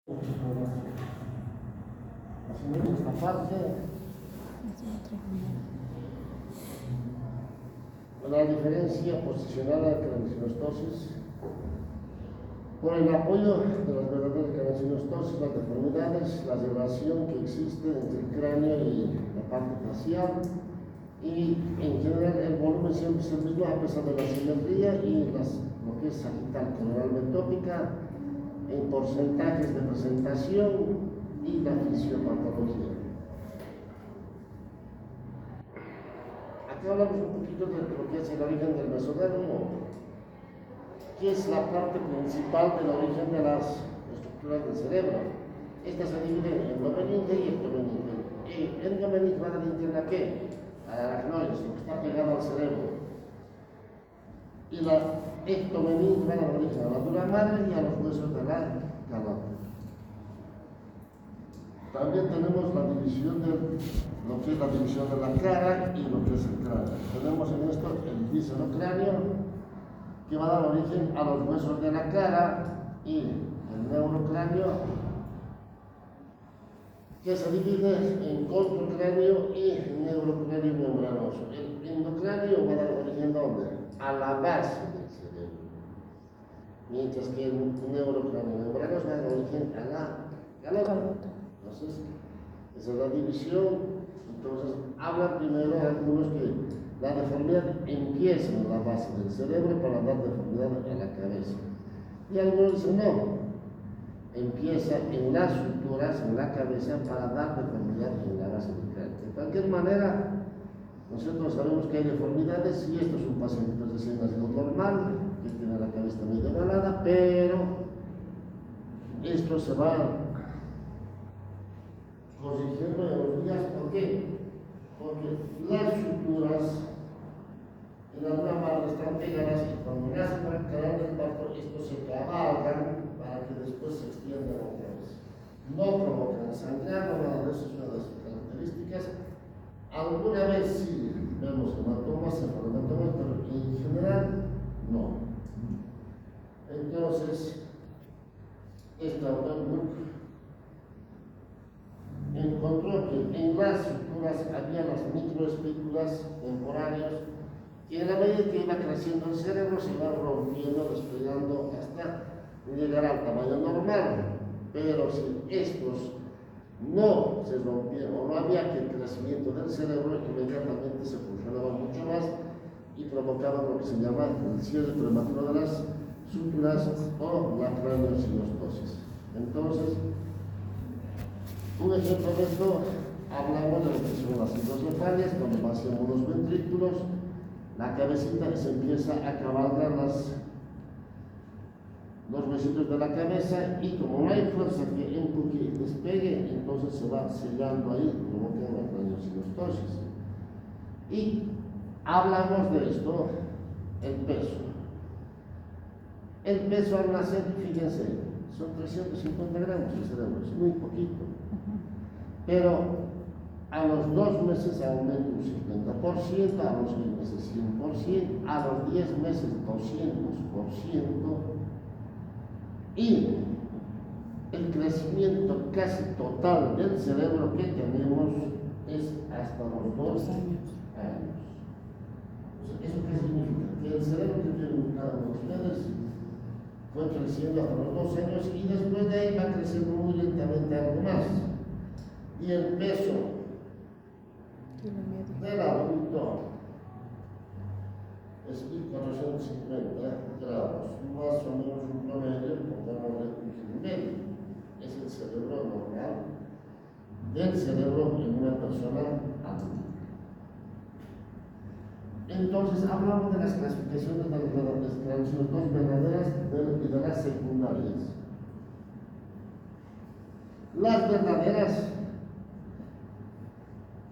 Hacemos esta parte. La diferencia posicionada de craniosynostosis por el apoyo de las verdaderas craniosynostosis, las deformidades, la relación que existe entre el cráneo y la parte facial, y en general el volumen siempre es el mismo a pesar de la simetría y lo que es sagital coronal en porcentajes de presentación y la fisiopatología. Aquí hablamos un poquito de lo que es el origen del mesodermo, que es la parte principal del origen de las estructuras del cerebro. Esta se divide en endomeninge y ectomeninge. Endomeninge va a dar origen ¿a qué? A la aracnoides, lo que está pegado al cerebro. Y la ectomeninge va a dar origen a la dura madre y a los huesos de la carótida. También tenemos la división de lo que es la división de la cara y lo que es el cráneo. Tenemos en esto el viscerocráneo, que va a dar origen a los huesos de la cara, y el neurocráneo, que se divide en controcráneo y neurocráneo membranoso. El endocráneo va a dar origen ¿dónde? A la base del cerebro, mientras que el neurocráneo membranoso va a dar origen a la calota. Entonces, esa es la división. Entonces, habla primero algunos que la deformidad empieza en la base del cerebro para dar deformidad a la cabeza. Y algunos dicen no, empieza en las suturas, en la cabeza, para dar deformidad en la base del cráneo. De cualquier manera, nosotros sabemos que hay deformidades, y esto es un paciente recién nacido normal, que tiene la cabeza medio ovalada, pero esto se va corrigiendo en los días. ¿Por qué? Porque las suturas en la dura madre están pegadas, y cuando nace para el canal del parto, estos se cabalgan para que después se extiendan otra vez. No provocan sangrado, nada de eso es una de sus características. Alguna vez sí vemos hematomas, cefalomatomas, pero en general no. Entonces, esta Wellbrook encontró que en las suturas había las microespículas temporarias, y en la medida que iba creciendo el cerebro se iba rompiendo, desplegando hasta llegar al tamaño normal. Pero si estos no se rompieron o no había que el crecimiento del cerebro, inmediatamente se funcionaba mucho más y provocaba lo que se llama el cierre prematuro de las suturas o la craniosynostosis. Entonces, un ejemplo de esto, hablamos de lo que son las hidrocefalias, donde vaciamos los ventrículos, la cabecita se empieza a cabalgar los huesitos de la cabeza, y como no hay fuerza que empuje y despegue, entonces se va sellando ahí, provocando la craniosynostosis. Y hablamos de esto, el peso. El peso al nacer, fíjense, son 350 gramos el cerebro, es muy poquito. Pero a los 2 meses aumenta un 50%, a los 6 meses 100%, a los 10 meses 200%, y el crecimiento casi total del cerebro que tenemos es hasta los 2 años. ¿Eso qué significa? Que el cerebro que tiene cada uno de ustedes fue creciendo hasta los 2 años, y después de ahí va creciendo muy lentamente algo más. Y el peso del adulto es 1450 gramos, más o menos un promedio, pongámosle un kilo y medio. Es el cerebro normal del cerebro en una persona adulta. Entonces, hablamos de las clasificaciones de las dos verdaderas y de las secundarias. Las verdaderas,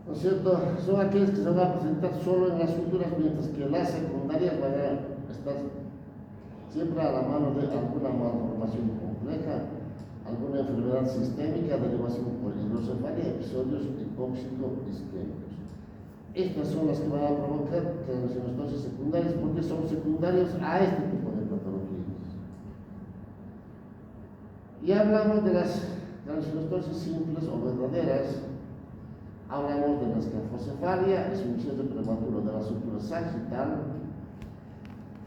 ¿no es cierto?, son aquellas que se van a presentar solo en las suturas, mientras que las secundarias van a estar siempre a la mano de alguna malformación compleja, alguna enfermedad sistémica, derivación por hidrocefalia, episodios hipóxico-isquémicos. Estas son las que van a provocar craniosynostosis secundarias, porque son secundarios a este tipo de patologías. Y hablamos de las transistosis simples o verdaderas. Hablamos de la escafocefalia, es un cierre prematuro de la sutura sagital.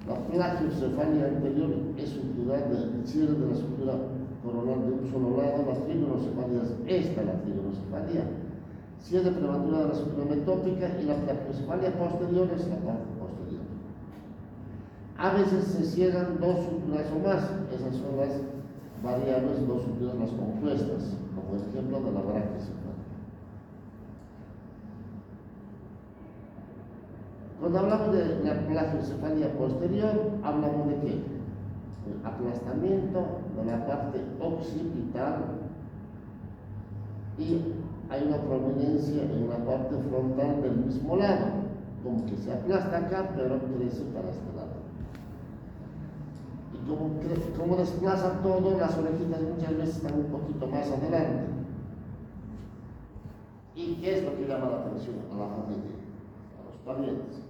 La plagiocefalia anterior es sutural del cierre de la sutura coronal de un solo lado. La trigonocefalia es esta, la trigonocefalia. Cierre prematuro de la sutura metópica, y la plagiocefalia posterior es la parte posterior. A veces se cierran dos suturas o más. Esas son las variables, dos suturas las compuestas, como el ejemplo de la braquiocefalia. Cuando hablamos de la plagiocefalia posterior, hablamos de qué? El aplastamiento de la parte occipital, y hay una prominencia en la parte frontal del mismo lado, como que se aplasta acá, pero crece para este lado. Y como desplaza todo, las orejitas muchas veces están un poquito más adelante. ¿Y qué es lo que llama la atención a la familia, a los parientes?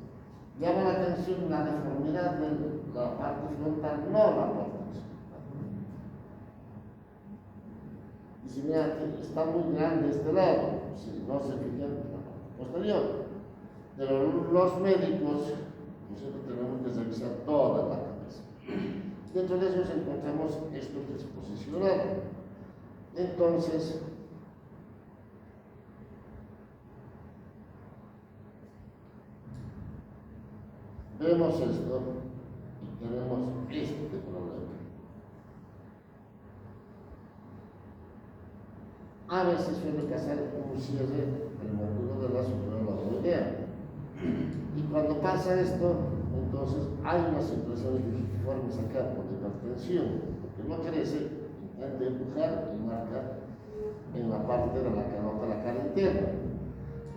Llama la atención la deformidad de la parte frontal, no la parte occipital. Dice, mira, está muy grande este lado, si no se fijan en la parte posterior. Pero los médicos, nosotros tenemos que revisar toda la cabeza. Dentro de eso encontramos esto que es posicionado. Entonces, vemos esto y tenemos este problema. A veces suele pasar un cierre prematuro de la sutura laboidea. Y cuando pasa esto, entonces hay unas situaciones dificultosas acá por hipertensión, porque no crece, intenta empujar y marca en la parte de la canota, la cara interna.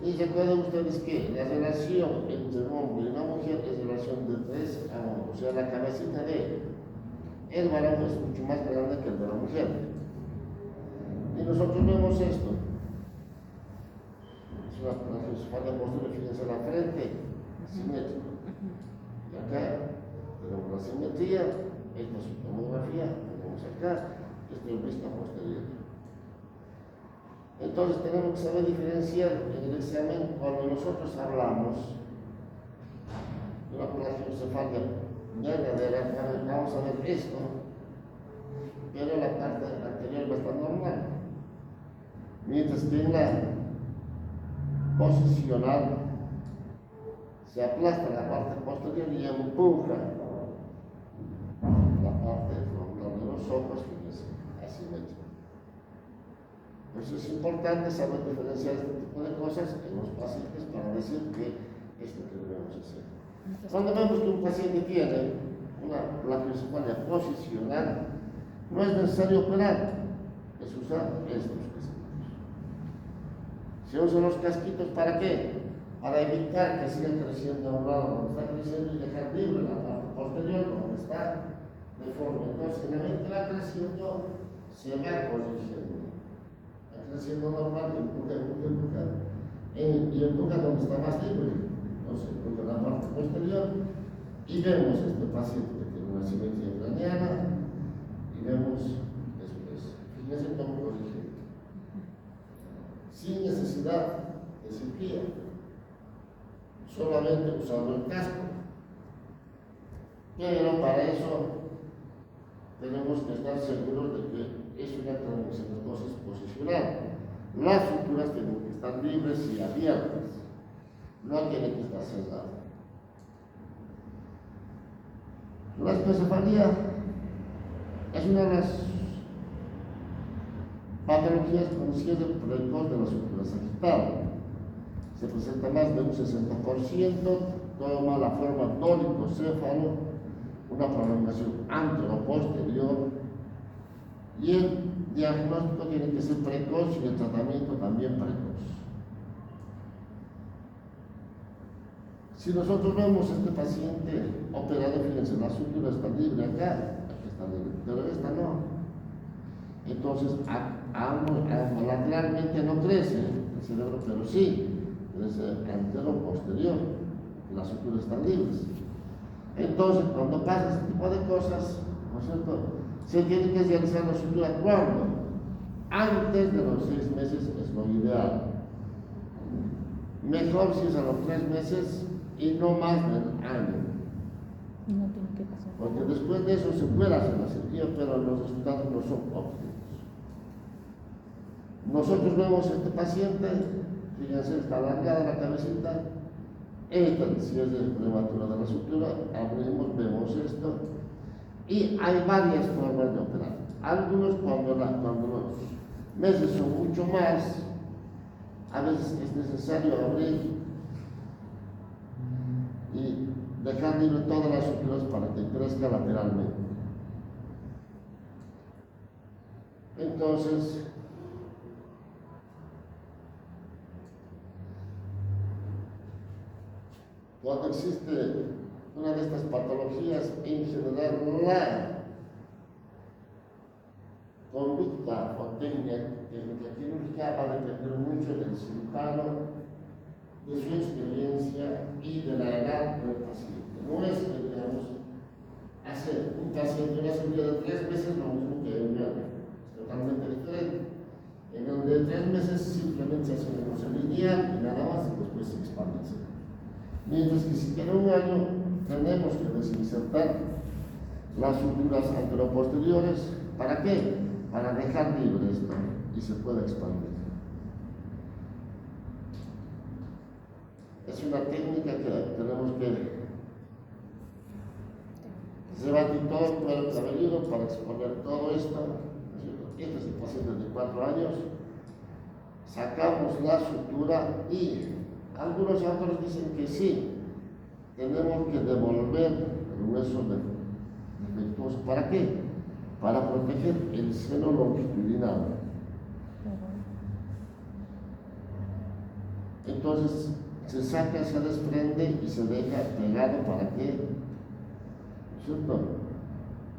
Y recuerden ustedes que la relación entre un hombre y una mujer es relación de 3 a 1, o sea, la cabecita de el varón es mucho más grande que el de la mujer. Y nosotros vemos esto. Es una plagiocefalia posterior, fíjense la frente, simétrico. Y acá tenemos la simetría, esta es su tomografía, tenemos acá, esta es vista posterior. Entonces tenemos que saber diferenciar en el examen cuando nosotros hablamos de una plagiocefalia verdadera. Vamos a ver esto, pero la parte anterior va a estar normal, mientras que en la posicional se aplasta la parte posterior y empuja la parte frontal de los ojos, que es asimétrica. Por eso es importante saber diferenciar este tipo de cosas en los pacientes para decir que esto que debemos hacer. Cuando vemos que un paciente tiene una plagiocefalia posicional, no es necesario operar, es usar estos casquitos. Se usan los casquitos ¿para qué? Para evitar que siga creciendo a un lado donde está creciendo y dejar libre la parte posterior donde está deforme. Entonces, en la mente va creciendo, se va corrigiendo. Creciendo normal, empuja, y empuja donde está más libre. Entonces empuja la parte posterior y vemos este paciente que tiene una simetría craneana y vemos después. Fíjense cómo corrige. Sin necesidad de cirugía, solamente usando el casco. Pero para eso tenemos que estar seguros de que es una transistosis posicional. Las suturas tienen que estar libres y abiertas, no tienen que estar cerradas. La escafocefalia es una de las patologías conocidas del precoz de la sutura sagital. Se presenta más de un 60%, toma la forma dólico-céfalo, una prolongación antero-posterior, y el diagnóstico tiene que ser precoz y el tratamiento también precoz. Si nosotros vemos a este paciente operado, fíjense, la sutura está libre acá, aquí está libre, pero esta no. Entonces, lateralmente no crece el cerebro, pero sí crece antero-posterior, las suturas están libres. Entonces, cuando pasa este tipo de cosas, ¿no es cierto?, Se tiene que realizar la sutura cuando antes de los 6 meses es lo ideal. Mejor si es a los 3 meses y no más del año. No tiene que pasar. Porque después de eso se puede hacer la cirugía, pero los resultados no son óptimos. Nosotros vemos a este paciente, fíjense, está alargada la cabecita, esta si es de prematura de la sutura, abrimos, vemos esto, y hay varias formas de operar. Algunos cuando los meses son mucho más, a veces es necesario abrir y dejar libre todas las suturas para que crezca lateralmente. Entonces, cuando existe una de estas patologías, en general la conducta o técnica quirúrgica va a depender mucho del cirujano, de su experiencia y de la edad del paciente. No es que, digamos, hacer un paciente una cirugía de 3 meses lo mismo que un año, es totalmente diferente. En el de 3 meses simplemente se hace una cosa lineal y nada más, y después se expande. Mientras que si tiene un año, tenemos que desinsertar las suturas anteroposteriores. ¿Para qué? Para dejar libre esto y se pueda expandir. Es una técnica que tenemos que rebatir todo el cuero cabelludo para exponer todo esto. Este es el paciente de 4 años. Sacamos la sutura y algunos autores dicen que sí, tenemos que devolver el hueso defectuoso. ¿Para qué? Para proteger el seno longitudinal. Entonces se saca, se desprende y se deja pegado para que, ¿cierto?,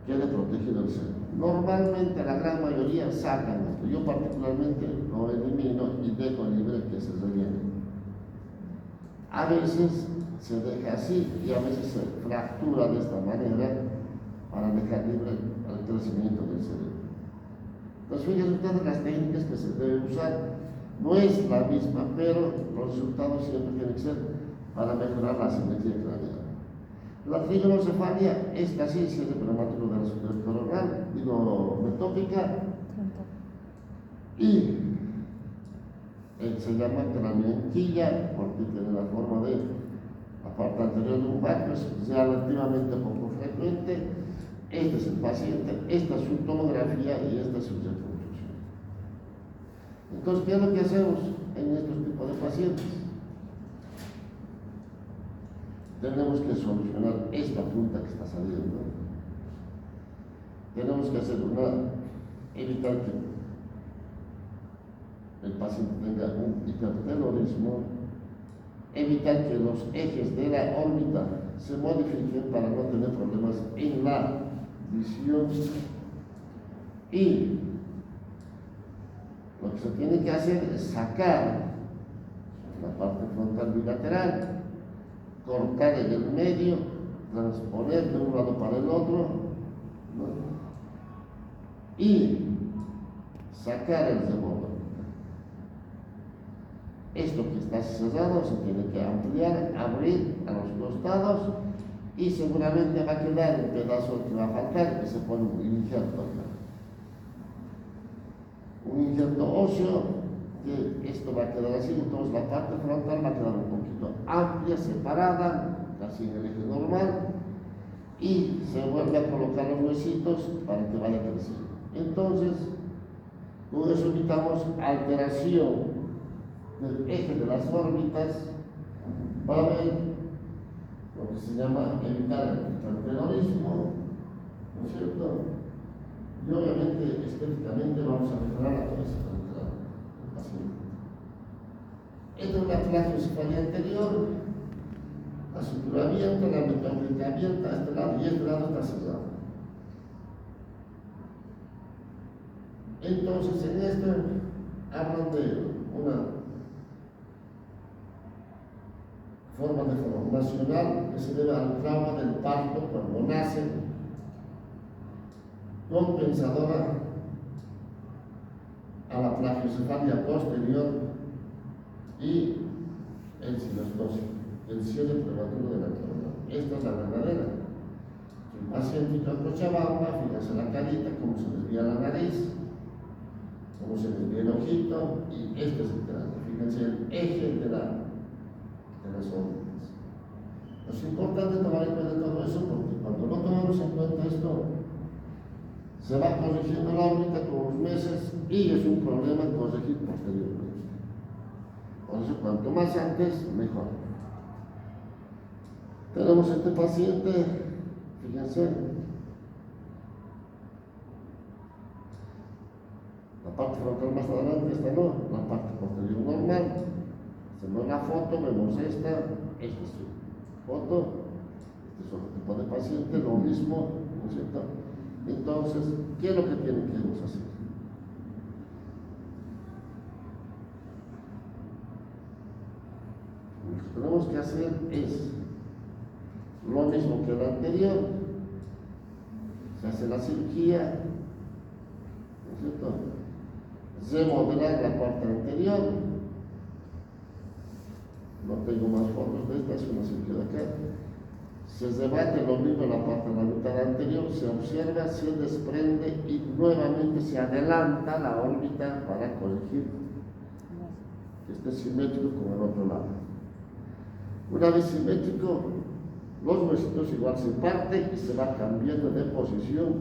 quede protegido el seno. Normalmente la gran mayoría sacan esto. Yo particularmente lo elimino y dejo libre que se rellene. A veces se deja así y a veces se fractura de esta manera para dejar libre el crecimiento del cerebro. Entonces, fíjense ustedes las técnicas que se deben usar. No es la misma, pero los resultados siempre tienen que ser para mejorar la simetría craneal. La trigonocefalia es la ciencia de prematuro de la sutura coronal, metópica, y se llama craneoenquilla porque tiene la forma de la parte anterior de un barco, es relativamente poco frecuente. Este es el paciente, esta es su tomografía y esta es su reconstrucción. Entonces, ¿qué es lo que hacemos en estos tipos de pacientes? Tenemos que solucionar esta punta que está saliendo. Tenemos que hacer evitar que el paciente tenga un hipertelorismo, evitar que los ejes de la órbita se modifiquen para no tener problemas en la visión, y lo que se tiene que hacer es sacar la parte frontal bilateral, cortar en el medio, transponer de un lado para el otro, ¿no?, y sacar el remoto. Esto que está cerrado se tiene que ampliar, abrir a los costados, y seguramente va a quedar el pedazo que va a faltar, que se pone un injerto acá. Un injerto óseo, que esto va a quedar así, entonces la parte frontal va a quedar un poquito amplia, separada, casi en el eje normal, y se vuelve a colocar los huesitos para que vaya creciendo. Entonces, con eso evitamos alteración del eje de las órbitas. Va a haber lo que se llama evitar el hipertelorismo, ¿no es cierto? Y obviamente estéticamente vamos a mejorar la cabeza del paciente. Esta es la plagiocefalia anterior, la sutura abierta, la metópica abierta a este lado, y este lado está cerrado. Entonces, en esto hablan de una forma deformacional que se debe al trauma del parto cuando nace, compensadora a la plagiocefalia posterior y el sinostosis, el cierre prematuro de la corona. Esta es la verdadera. El paciente con Cochabamba, fíjense la carita, cómo se desvía la nariz, cómo se desvía el ojito, y este es el cráneo. Fíjense el eje de las órbitas. Es importante tomar en cuenta todo eso porque cuando no tomamos en cuenta esto, se va corrigiendo la órbita con los meses y es un problema corregir posteriormente. Por eso, cuanto más antes, mejor. Tenemos este paciente, fíjense, la parte frontal más adelante, esta no, la parte posterior normal. Hacemos la foto, vemos esta es su foto, este es otro tipo de paciente, lo mismo, ¿no es cierto? Entonces, ¿qué es lo que queremos hacer? Lo que tenemos que hacer es lo mismo que el anterior. Se hace la cirugía, ¿no es cierto? Remodelar la parte anterior. No tengo más fotos de esta, es una cirugía de acá. Se debate lo mismo en la parte de la mitad anterior, se observa, se desprende y nuevamente se adelanta la órbita para corregir que esté simétrico con el otro lado. Una vez simétrico, los huesitos igual se parten y se va cambiando de posición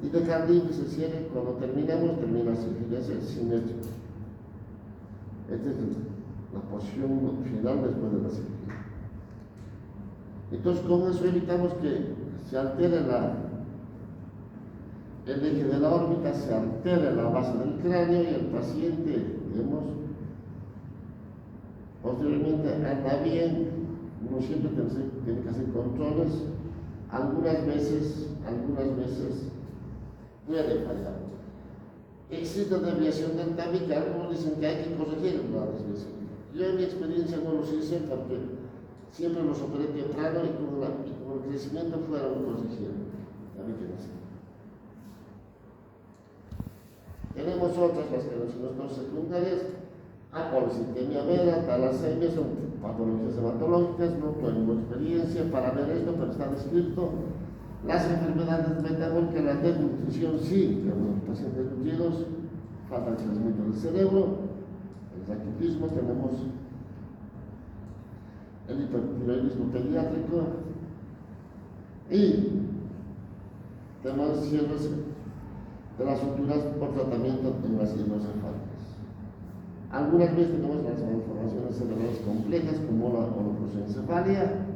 y dejando que se cierre. Cuando terminamos, termina así, fíjense, simétrico. Esta es la posición final después de la cirugía. Entonces, con eso evitamos que se altere el eje de la órbita, se altere la base del cráneo y el paciente, digamos, posteriormente anda bien. Uno siempre tiene que hacer controles. Algunas veces puede fallar. Existe desviación del tabique, algunos dicen que hay que corregir la desviación. Yo en mi experiencia no los hice porque siempre los operé temprano y con el crecimiento fueron corrigiendo. Tenemos otras, las que son secundarias, apolicitemia vera, talasemia, son patologías hematológicas. No tengo experiencia para ver esto, pero está descrito. Las enfermedades metabólicas, la desnutrición sí, que los pacientes nutridos, falta de crecimiento del cerebro, el raquitismo, tenemos el hipertiroidismo pediátrico y tenemos cierres de las suturas por tratamiento de las hidrocefálicas. Algunas veces tenemos las malformaciones cerebrales complejas como la oligoencefalia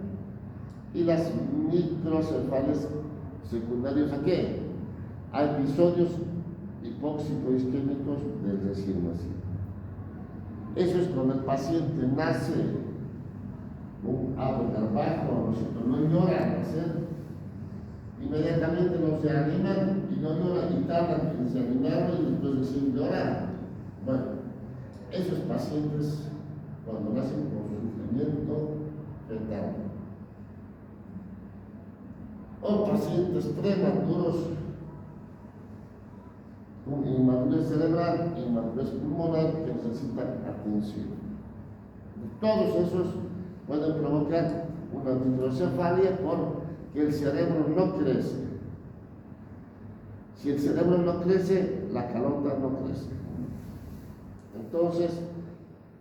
y las microcefalias secundarias a qué? A episodios hipóxico-isquémicos del recién nacido. Eso es cuando el paciente nace un garbajo, no llora al nacer, inmediatamente no se animan y no lloran y tardan en se animarlo y después decir llorar. Bueno, esos pacientes cuando nacen con sufrimiento fetal o pacientes prematuros con inmadurez cerebral, inmadurez pulmonar que necesitan atención. Todos esos pueden provocar una microcefalia porque el cerebro no crece. Si el cerebro no crece, la calota no crece. Entonces,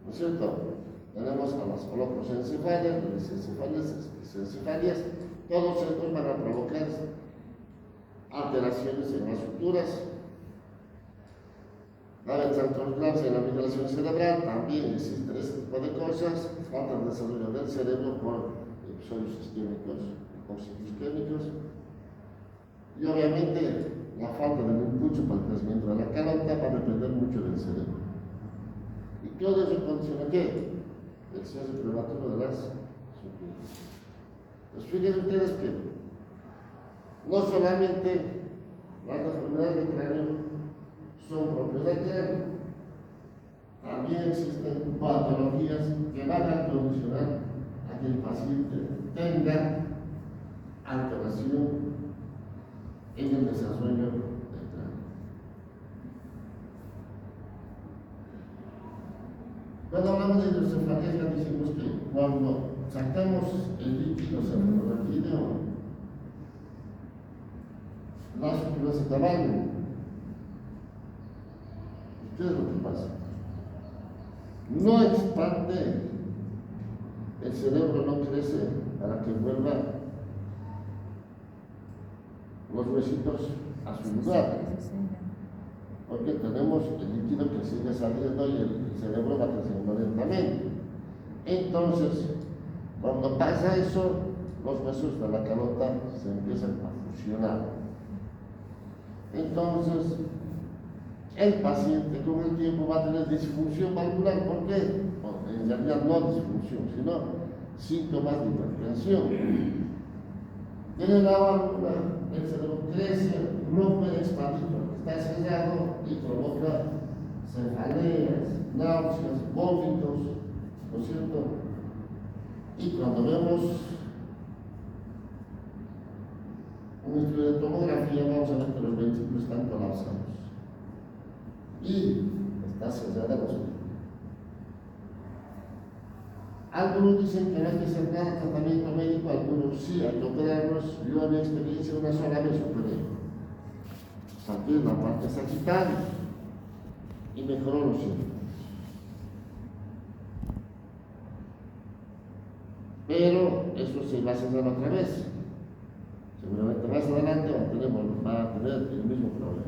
¿no es cierto? Tenemos a las holocoencefalias, las encefalias, todos estos van a provocar alteraciones en las suturas. La ventraloclasia en la migración cerebral también existen este tipo de cosas, falta de desarrollo del cerebro por episodios isquémicos, hipóxico-isquémicos, y obviamente la falta del impulso para el crecimiento de la calota va a depender mucho del cerebro. Y todo eso condiciona ¿qué? El cierre prematuro de las suturas. Pues fíjense ustedes que no solamente las enfermedades del cráneo son propias del cráneo, también existen patologías que van a condicionar a que el paciente tenga alteración en el desarrollo de Cuando hablamos de hidrocefalia ya decimos que cuando sacamos el líquido cefalorraquídeo, las estructuras se trabajan. ¿Qué es lo que pasa? No expande, el cerebro no crece para que vuelva los huesitos a su lugar, porque tenemos el líquido que sigue saliendo y el cerebro va creciendo lentamente. Entonces, cuando pasa eso, los huesos de la calota se empiezan a fusionar. Entonces, el paciente con el tiempo va a tener disfunción valvular. ¿Por qué? Bueno, en realidad no disfunción, sino síntomas de hipertensión. Tiene la válvula, el cerebro crece, no puede expandir porque está cerrado y provoca cefaleas, náuseas, vómitos, ¿no es cierto? Y cuando vemos un estudio de tomografía, vamos a ver que los ventrículos están colapsados y está cerrada la zona. Algunos dicen que no hay que hacer nada tratamiento médico, algunos sí, hay que operarlos. Yo en mi experiencia una sola vez operé. Saqué la parte sagital y mejoró los síntomas. Pero eso se va a cerrar otra vez. Seguramente más adelante va a tener el mismo problema.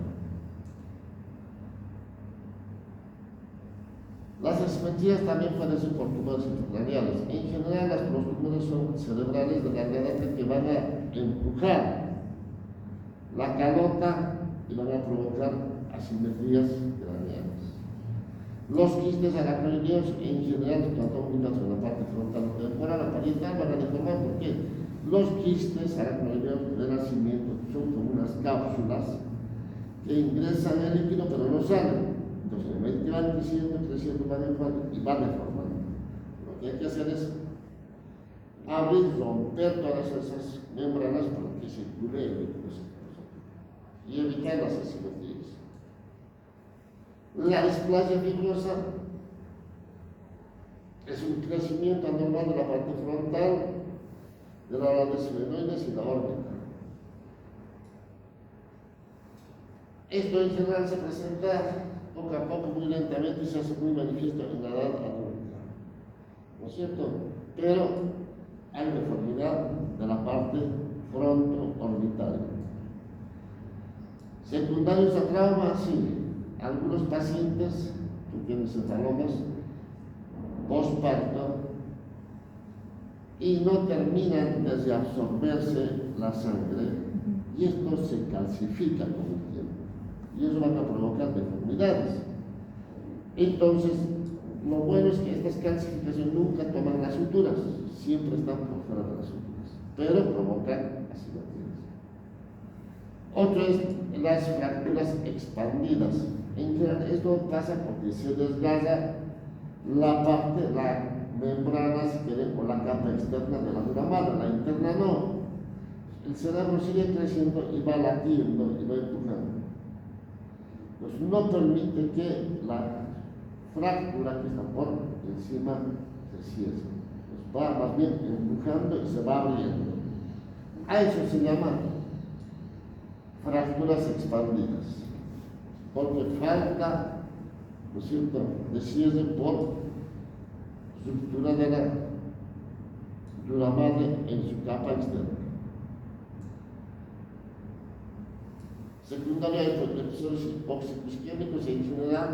Las asimetrías también pueden ser por tumores intracraneales. En general, los tumores son cerebrales de la garganta que van a empujar la calota y van a provocar asimetrías craneales. Los quistes aracnoideos, en general, cuando ubican sobre la parte frontal o temporal o parietal, van a deformar porque los quistes aracnoideos de nacimiento son como unas cápsulas que ingresan el líquido pero no salen. Entonces, en vez de van creciendo, y van deformando. Lo que hay que hacer es abrir, romper todas esas membranas para que circule el líquido y evitar las asimetrías. La displasia fibrosa es un crecimiento anormal de la parte frontal de la ala de sphenoides y la órbita. Esto en general se presenta poco a poco, muy lentamente, y se hace muy manifiesto en la edad adulta, ¿no es cierto? Pero hay deformidad de la parte fronto-orbital. Secundarios a trauma, sí. Algunos pacientes que tienen cefalomas postparto y no terminan de reabsorberse la sangre y esto se calcifica con el tiempo y eso va a provocar deformidades. Entonces, lo bueno es que estas calcificaciones nunca toman las suturas, siempre están por fuera de las suturas, pero provocan asimetrías. Otro es las fracturas expandidas. En general, esto pasa porque se desgarra la membrana, si queremos, o la capa externa de la dura madre, la interna no. El cerebro sigue creciendo y va latiendo y va empujando. Pues no permite que la fractura que está por encima se cierre. Pues va más bien empujando y se va abriendo. A eso se llama fracturas expandidas, porque falta, ¿no es cierto?, de cierre por ruptura de la dura madre en su capa externa. Secundaria de episodios hipóxicos en general,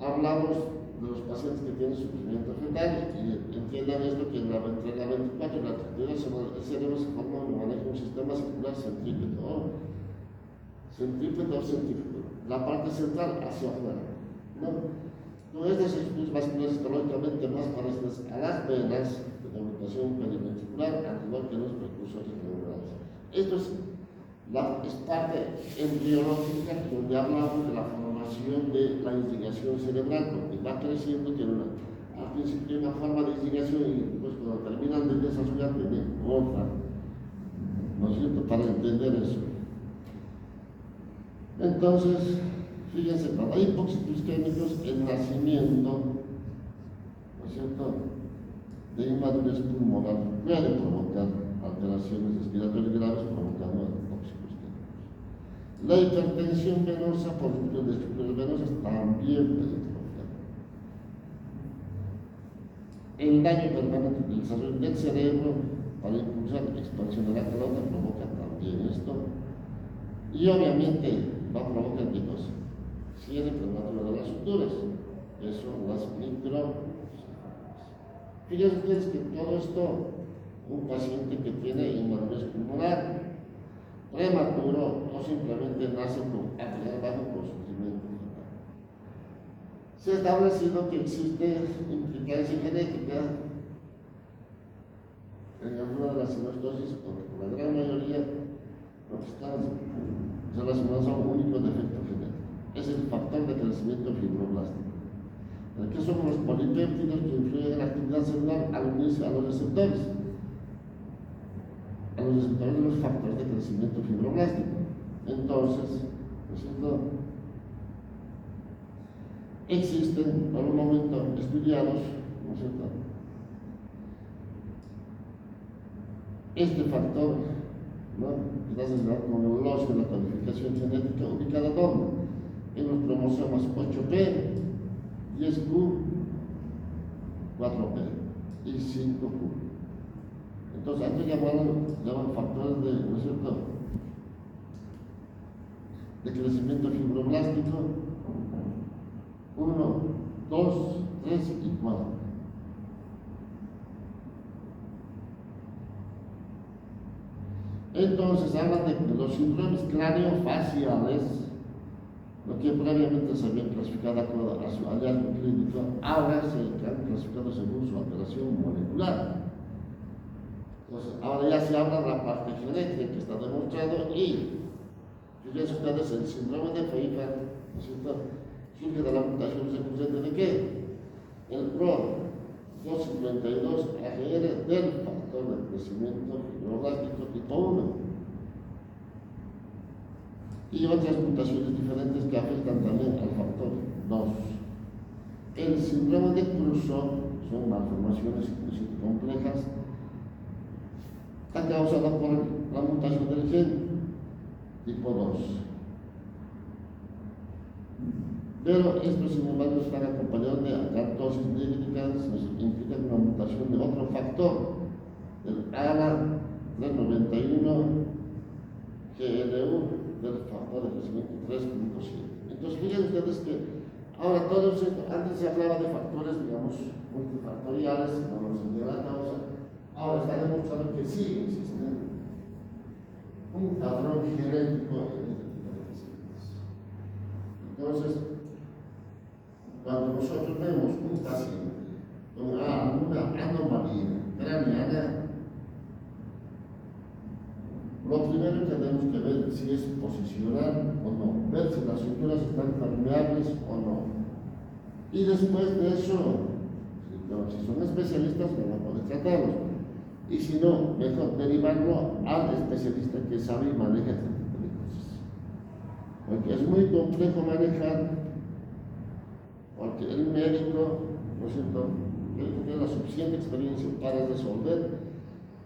hablamos de los pacientes que tienen sufrimiento fetal y entiendan esto que entre la 24 y la 32 el cerebro se forma y maneja un sistema circular centrípeto o centrífugo, la parte central hacia afuera, ¿no? Con estas estructuras vasculares histológicamente más parecidas a las venas de comunicación periventricular, al igual que los precursores neurales. Esto es parte embriológica donde hablamos de la formación de la irrigación cerebral, porque va creciendo, tiene al principio una forma de irrigación y después cuando terminan de desarrollar tiene otra, ¿no es cierto?, para entender eso. Entonces, Fíjense, cuando hay hipóxitos isquémicos, el nacimiento, ¿no es cierto?, de inmadurez pulmonar puede provocar alteraciones respiratorias graves provocando tóxicos isquémicos. La hipertensión venosa por ruptura de estructuras venosas también puede provocar. El daño permanente del desarrollo del cerebro para impulsar la expansión de la calota provoca también esto. Y obviamente va a provocar ¿qué cosa? Cierre prematuro de las suturas. Eso, las micro. Fíjense ustedes que todo esto, un paciente que tiene inmadurez pulmonar, prematuro o simplemente nace con apnea bajo con sufrimiento. Se ha establecido que existe implicancia genética en alguna de las sinostosis, porque la gran mayoría lo que están relacionados a un único defecto genético. Es el factor de crecimiento fibroblástico. Que son los polipéptidos que influyen en la actividad celular al unirse a los receptores de los factores de crecimiento fibroblástico. Entonces, ¿no es cierto?, existen por un momento estudiados, ¿no es cierto?, este factor, ¿no?, gracias con el locio de la codificación genética ubicada ¿dónde? En los cromosomas 8p, 10q, 4p y 5q. Entonces, antes llaman factores de, ¿no es cierto?, de crecimiento fibroblástico 1, 2, 3 y 4. Entonces, hablan de los síndromes craneofaciales, lo que previamente se había clasificado de acuerdo a su hallazgo clínico, ahora se han clasificado según su alteración molecular. Entonces, ahora ya se habla de la parte genética que está demostrado y, fíjense ustedes, el síndrome de Pfeiffer, ¿no es cierto?, surge de la mutación secundante de qué? El PRO 252 AGR del factor de crecimiento fibroblástico tipo 1 y otras mutaciones diferentes que afectan también al factor 2. El síndrome de Crusoe son malformaciones complejas, está causada por la mutación del gen tipo 2. Pero estos, sin embargo, están acompañados de acantosis nigricans, implican una mutación de otro factor, el ALA391 GLU del factor de crecimiento 3.7. Entonces, fíjense ustedes que ahora todo esto, antes se hablaba de factores, digamos, multifactoriales, vamos a la causa, ahora está demostrado que sí existe un patrón genético en este tipo de pacientes. Entonces, cuando nosotros vemos un paciente con una anomalía craneana, lo primero que tenemos que ver si es posicional o no, ver si las suturas están permeables o no. Y después de eso, si son especialistas, van a poder tratarlos. Y si no, mejor derivarlo al especialista que sabe y maneja este tipo de cosas. Porque es muy complejo manejar, porque el médico, ¿no es cierto?, tiene la suficiente experiencia para resolver,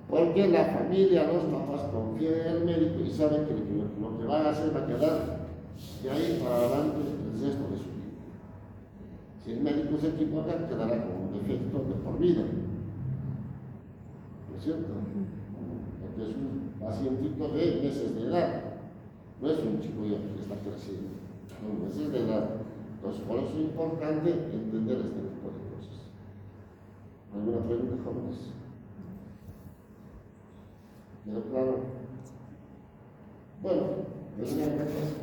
porque la familia, los papás confían en el médico y saben que lo que van a hacer va a quedar de ahí para adelante el resto de su vida. Si el médico se equivoca, quedará con un defecto de por vida. ¿No es cierto? Porque es un pacientito de meses de edad, no es un chico ya que está creciendo, son meses de edad. Entonces, por eso es importante entender este tipo de cosas. ¿Alguna pregunta, jóvenes? ¿Quedó claro? Bueno, gracias.